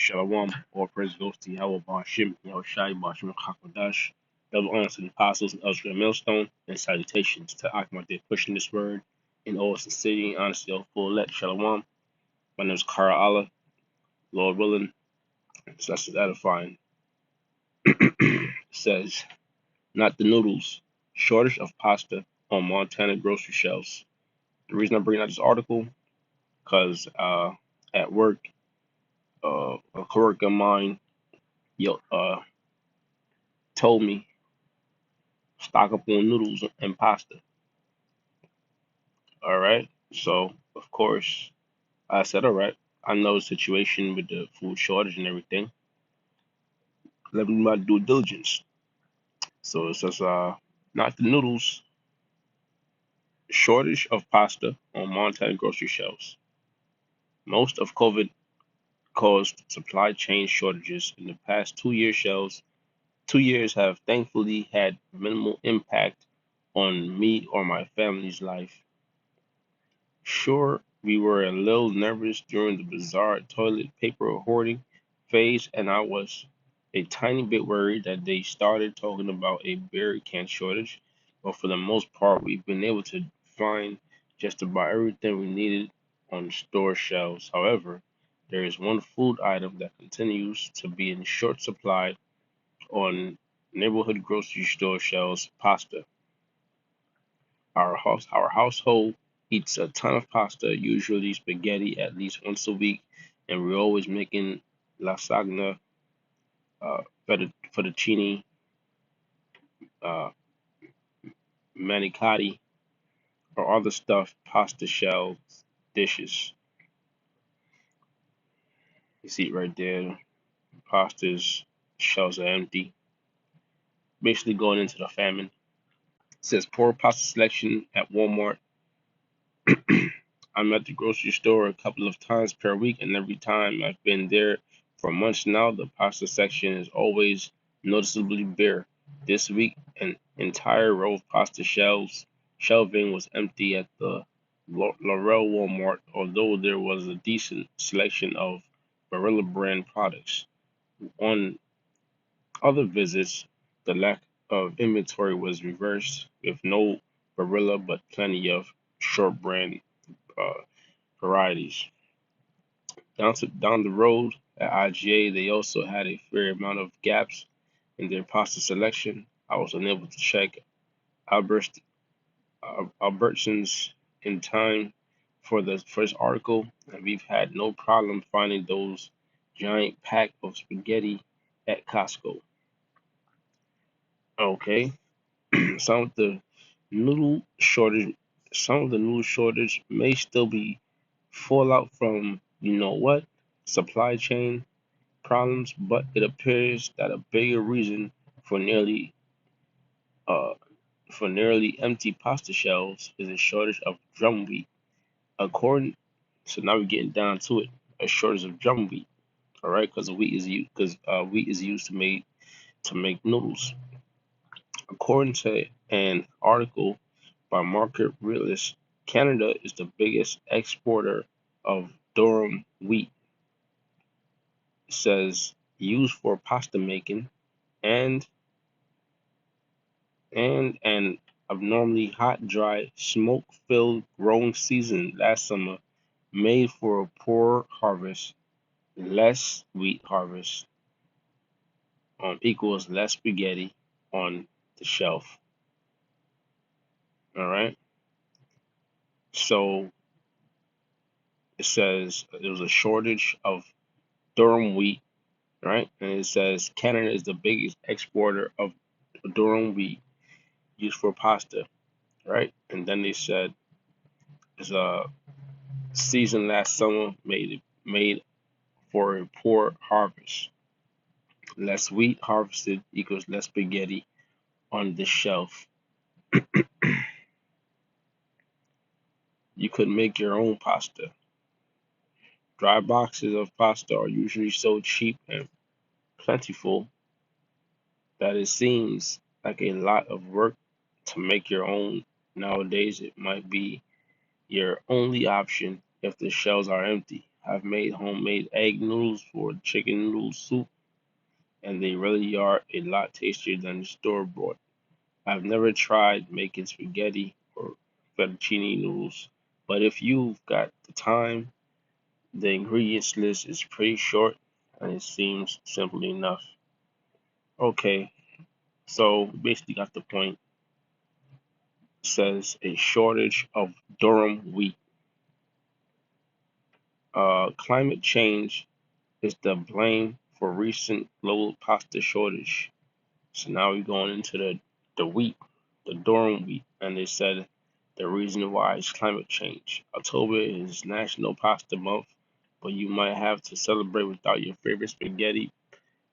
Shalom, all praise goes to Yahweh Bashim, Yahweh Shai Bashim Hakodash, double honors to the apostles and elders of the millstone, and salutations to Akhmat. They're pushing this word in all sincerity and honesty of full let. Shalom. My name is Kara Allah, Lord willing, so that's just edifying. It says, not the noodles, shortage of pasta on Montana grocery shelves. The reason I'm bringing out this article, because at work, a coworker of mine told me stock up on noodles and pasta. All right. So, of course, I said, all right, I know the situation with the food shortage and everything. Let me do my due diligence. So it says, not the noodles, shortage of pasta on Montana grocery shelves. Most of COVID caused supply chain shortages in the past 2 years. Shelves 2 years have thankfully had minimal impact on me or my family's life. Sure, we were a little nervous during the bizarre toilet paper hoarding phase, and I was a tiny bit worried that they started talking about a berry can shortage, but for the most part, we've been able to find just about everything we needed on store shelves. However, there is one food item that continues to be in short supply on neighborhood grocery store shelves: pasta. Our household eats a ton of pasta, usually spaghetti, at least once a week, and we're always making lasagna, fettuccine, uh, manicotti, or other stuffed pasta shell dishes. You see it right there. Pasta's shells are empty, basically going into the famine. It says poor pasta selection at Walmart. I'm at the grocery store a couple of times per week, and every time I've been there for months now, the pasta section is always noticeably bare. This week, an entire row of pasta shelving was empty at the Laurel Walmart, although there was a decent selection of Barilla brand products. On other visits, the lack of inventory was reversed, with no Barilla but plenty of short brand uh, varieties. Down the road at IGA, they also had a fair amount of gaps in their pasta selection. I was unable to check Albert, Albertsons in time for the first article, and we've had no problem finding those giant pack of spaghetti at Costco. Okay, some of the noodle shortage, some of the noodle shortage may still be fallout from what supply chain problems, but it appears that a bigger reason for nearly uh, empty pasta shelves is a shortage of drum wheat. According, so now we're getting down to it, a shortage of drum wheat. All right, because wheat is used to make noodles. According to an article by Market Realist, Canada is the biggest exporter of durum wheat. It says used for pasta making and an abnormally hot, dry, smoke-filled growing season last summer made for a poor harvest. Less wheat harvest equals less spaghetti on the shelf. All right. So it says there was a shortage of durum wheat, right? And it says Canada is the biggest exporter of durum wheat used for pasta, right? And then they said it's a season last summer made for a poor harvest. Less wheat harvested equals less spaghetti on the shelf. You could make your own pasta. Dry boxes of pasta are usually so cheap and plentiful that it seems like a lot of work to make your own. Nowadays, it might be your only option if the shelves are empty. I've made homemade egg noodles or chicken noodle soup, and they really are a lot tastier than the store bought. I've never tried making spaghetti or fettuccine noodles, but if you've got the time, the ingredients list is pretty short and it seems simple enough. Okay, so basically got the point. It says a shortage of durum wheat. Climate change is the blame for recent global pasta shortage. So now we're going into the wheat, the durum wheat, and they said the reason why is climate change. October is National Pasta Month, but you might have to celebrate without your favorite spaghetti,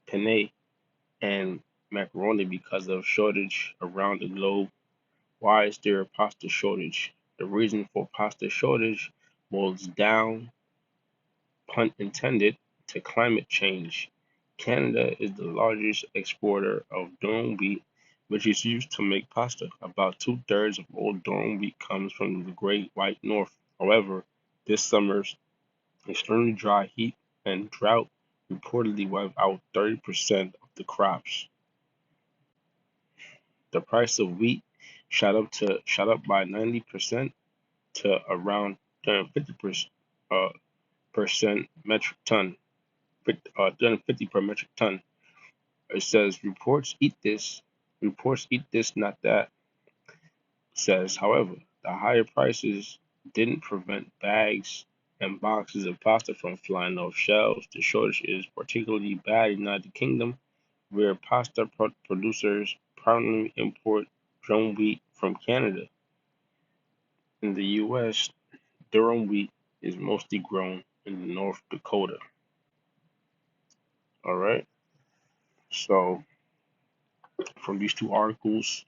penne, and macaroni because of shortage around the globe. Why is there a pasta shortage? The reason for pasta shortage boils down, pun intended, to climate change. Canada is the largest exporter of durum wheat, which is used to make pasta. About two-thirds of all durum wheat comes from the Great White North. However, this summer's extremely dry heat and drought reportedly wiped out 30% of the crops. The price of wheat shot up by 90% to around 350% metric ton, 350 per metric ton. It says reports eat this, not that. It says, however, the higher prices didn't prevent bags and boxes of pasta from flying off shelves. The shortage is particularly bad in the United Kingdom, where pasta producers primarily import drum wheat from Canada. In the U.S., durum wheat is mostly grown in North Dakota. All right. So from these two articles,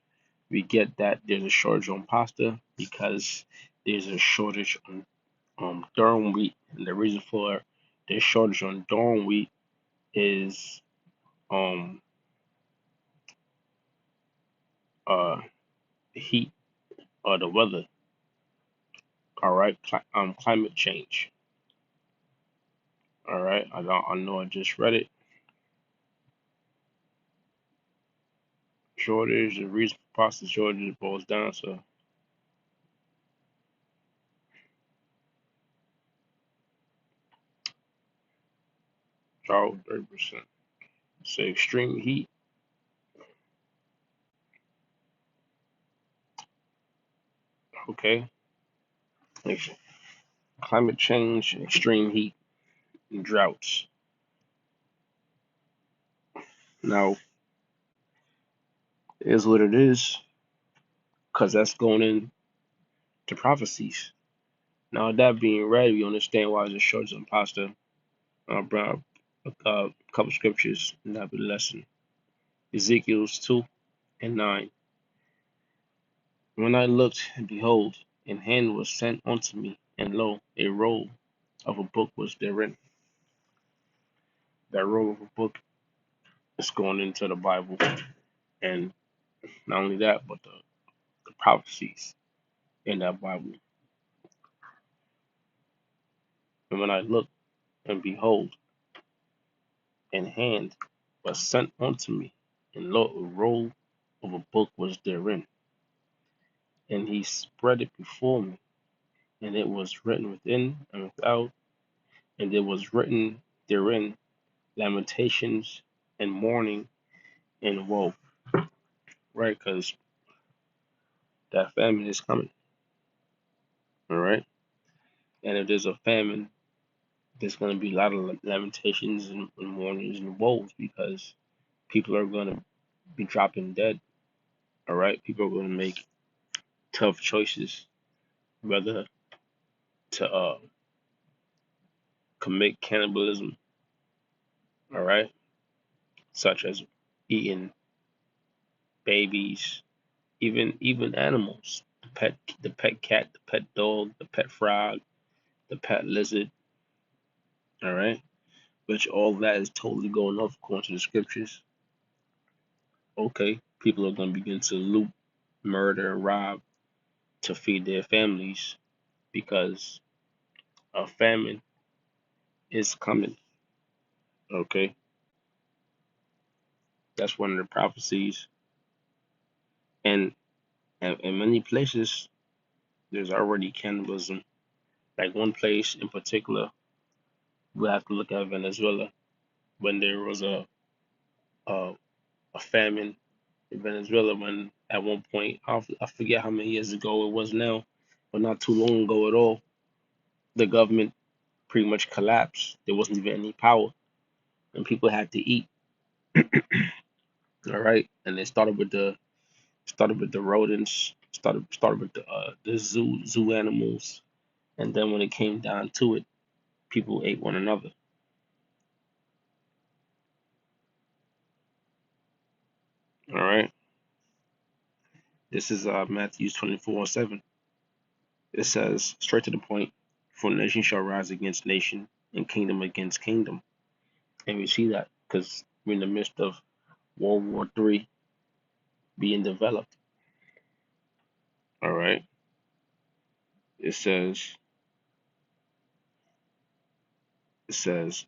we get that there's a shortage on pasta because there's a shortage on durum wheat, and the reason for the shortage on durum wheat is um uh the heat or the weather. All right, climate change. All right, I know I just read it. Shortage, the reason for pasta shortage boils down to drought 30%. Say extreme heat. Okay, climate change, extreme heat, and droughts. Now, it is what it is, because that's going into prophecies. Now, that being read, we understand why there's a shortage on pasta. Bring up a couple scriptures, and that'll be the lesson. Ezekiel's 2 and 9. When I looked, and behold, an hand was sent unto me, and lo, a roll of a book was therein. That roll of a book is going into the Bible, and not only that, but the prophecies in that Bible. And when I looked, and behold, an hand was sent unto me, and lo, a roll of a book was therein. And he spread it before me, and it was written within and without, and there was written therein lamentations and mourning and woe, right? Because that famine is coming, all right? And if there's a famine, there's going to be a lot of lamentations and mournings and woes because people are going to be dropping dead, all right? People are going to make tough choices, whether to commit cannibalism, all right, such as eating babies, even animals, the pet cat, the pet dog, the pet frog, the pet lizard, all right, which all that is totally going off according to the scriptures. Okay, people are going to begin to loot, murder, and rob to feed their families because a famine is coming. Okay, that's one of the prophecies, and in many places there's already cannibalism. Like one place in particular, we have to look at Venezuela when there was a, a famine in Venezuela. When at one point, I forget how many years ago it was now, but not too long ago at all, the government pretty much collapsed. There wasn't even any power, and people had to eat. All right, and they started with the rodents, started with the zoo animals, and then when it came down to it, people ate one another. All right, this is Matthew 24:7. It says straight to the point, for nation shall rise against nation, and kingdom against kingdom, and we see that because we're in the midst of World War III being developed. All right, it says it says,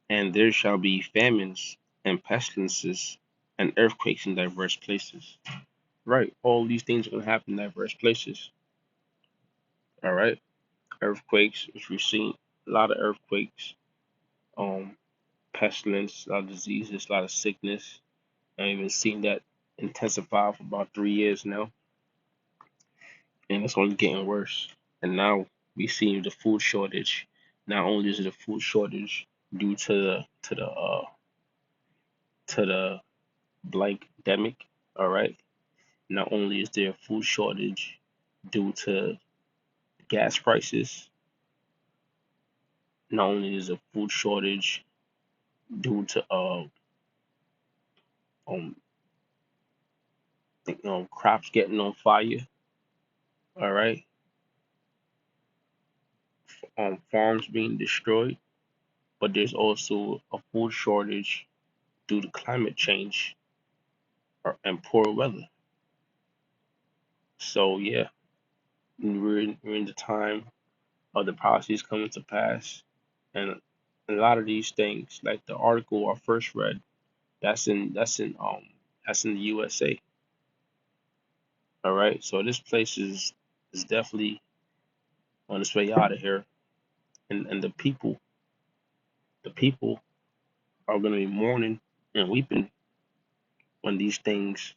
and there shall be famines and pestilences and earthquakes in diverse places. Right, all these things are gonna happen in diverse places. All right, earthquakes, which we've seen a lot of earthquakes, um, pestilence, a lot of diseases, a lot of sickness. I've even seen that intensify for about 3 years now, and it's only getting worse. And now we see the food shortage. Not only is it a food shortage due to the blank demic, all right. Not only is there a food shortage due to gas prices, not only is a food shortage due to um crops getting on fire, all right, farms being destroyed, but there's also a food shortage due to climate change and poor weather. So yeah, we're in the time of the policies coming to pass, and a lot of these things, like the article I first read, that's in the USA. All right, so this place is definitely on its way out of here, and the people are gonna be mourning and weeping when these things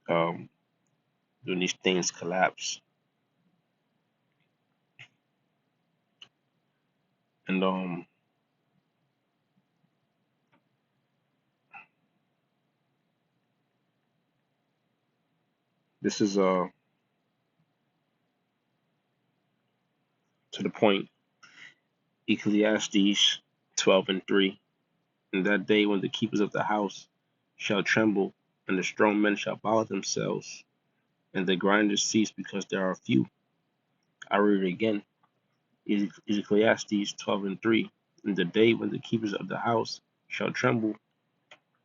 um when these things collapse. And this is to the point, Ecclesiastes 12:3. In that day when the keepers of the house shall tremble, and the strong men shall bow themselves, and the grinders cease because there are few. I read it again. Ecclesiastes 12:3. In the day when the keepers of the house shall tremble,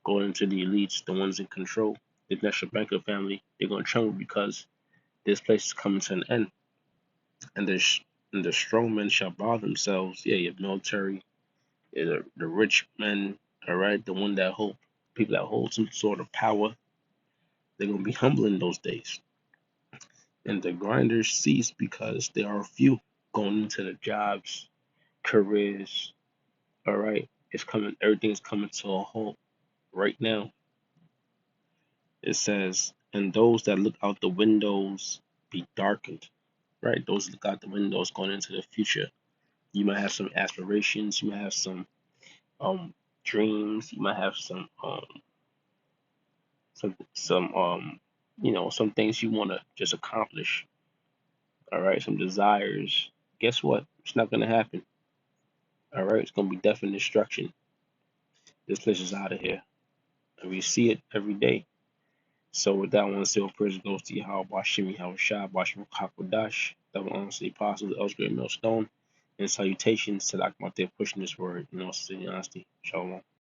going into the elites, the ones in control, the National Banker family, they're going to tremble because this place is coming to an end. And the strong men shall bow themselves. Yeah, your military, yeah, the rich men, all right, the one that hold people that hold some sort of power, they're gonna be humble in those days. And the grinders cease because there are few going into the jobs, careers, all right. It's coming, everything's coming to a halt right now. It says, and those that look out the windows be darkened. Right? Those look out the windows going into the future. You might have some aspirations, you might have some um dreams, you might have some some things you want to just accomplish, all right, some desires. Guess what? It's not going to happen. All right, it's going to be death and destruction. This place is out of here, and we see it every day. So with that, I want to say all praise goes to Yahweh Bashimi Hawashai Bashim Kakodash, that will honestly apostles, Elsewhere Millstone, and salutations to Lakmate pushing this word in all sincerity and honesty. Shalom.